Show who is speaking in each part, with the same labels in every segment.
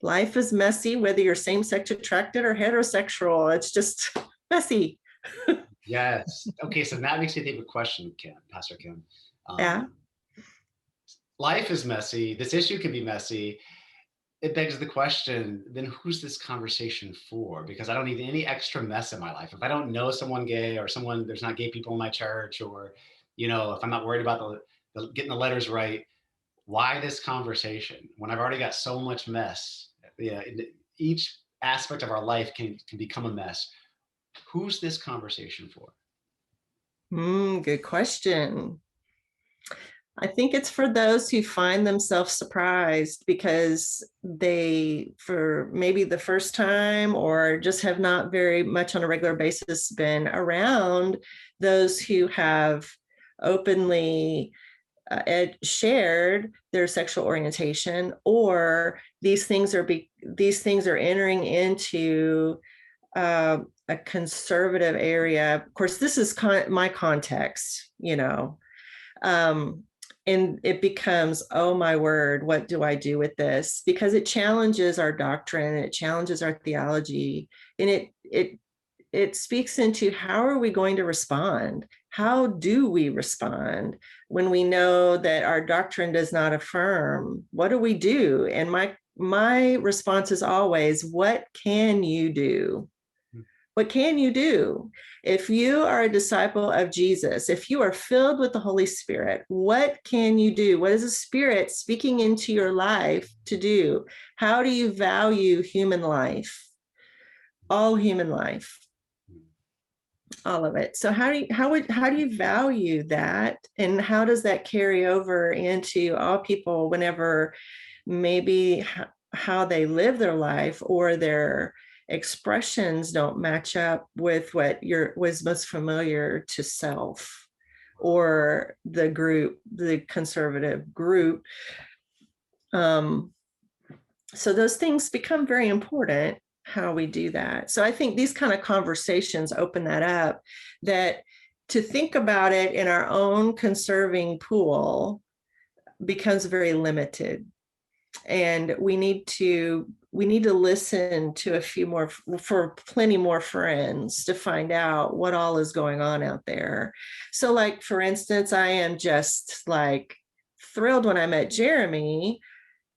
Speaker 1: life is messy, whether you're same-sex attracted or heterosexual. It's just messy.
Speaker 2: Yes. Okay, so that makes me think of a question, Pastor Kim.
Speaker 1: Yeah.
Speaker 2: Life is messy. This issue can be messy. It begs the question, then who's this conversation for? Because I don't need any extra mess in my life. If I don't know someone gay or someone, there's not gay people in my church, or, if I'm not worried about getting the letters right, why this conversation when I've already got so much mess? Yeah, each aspect of our life can become a mess. Who's this conversation for?
Speaker 1: Good question. I think it's for those who find themselves surprised because they, for maybe the first time or just have not very much on a regular basis been around those who have openly shared their sexual orientation, or these things are entering into a conservative area. Of course, this is my context, and it becomes, oh my word, what do I do with this? Because it challenges our doctrine, it challenges our theology, and it speaks into how are we going to respond? How do we respond when we know that our doctrine does not affirm? What do we do? And my response is always, what can you do? What can you do? If you are a disciple of Jesus, if you are filled with the Holy Spirit, what can you do? What is the Spirit speaking into your life to do? How do you value human life? All human life, all of it. So how do you value that, and how does that carry over into all people whenever maybe how they live their life or their expressions don't match up with what was most familiar to self or the group, the conservative group. So those things become very important, how we do that. So I think these kind of conversations open that up, that to think about it in our own conserving pool becomes very limited. And we need to listen to a few more, for plenty more friends, to find out what all is going on out there. So like, for instance, I am just like thrilled when I met Jeremy.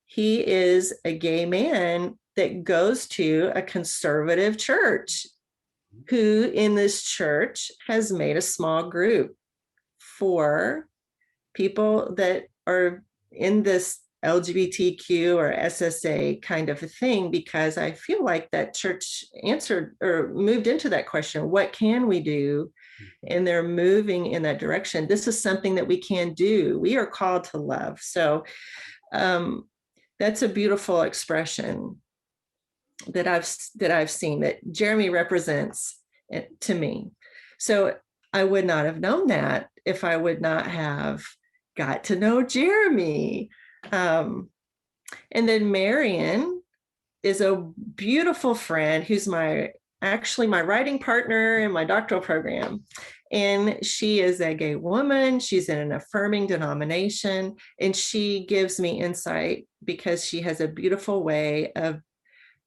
Speaker 1: He is a gay man that goes to a conservative church, who in this church has made a small group for people that are in this LGBTQ or SSA kind of a thing, because I feel like that church answered or moved into that question, what can we do? And they're moving in that direction. This is something that we can do. We are called to love. So that's a beautiful expression that I've seen, that Jeremy represents to me. So I would not have known that if I would not have got to know Jeremy. And then Marion is a beautiful friend who's actually my writing partner in my doctoral program. And she is a gay woman. She's in an affirming denomination, and she gives me insight because she has a beautiful way of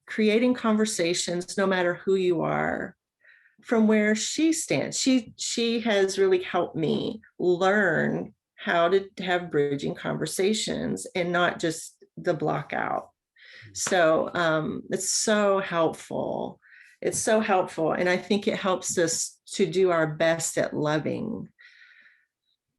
Speaker 1: creating conversations, no matter who you are, from where she stands. She has really helped me learn how to have bridging conversations and not just the block out. So it's so helpful. It's so helpful. And I think it helps us to do our best at loving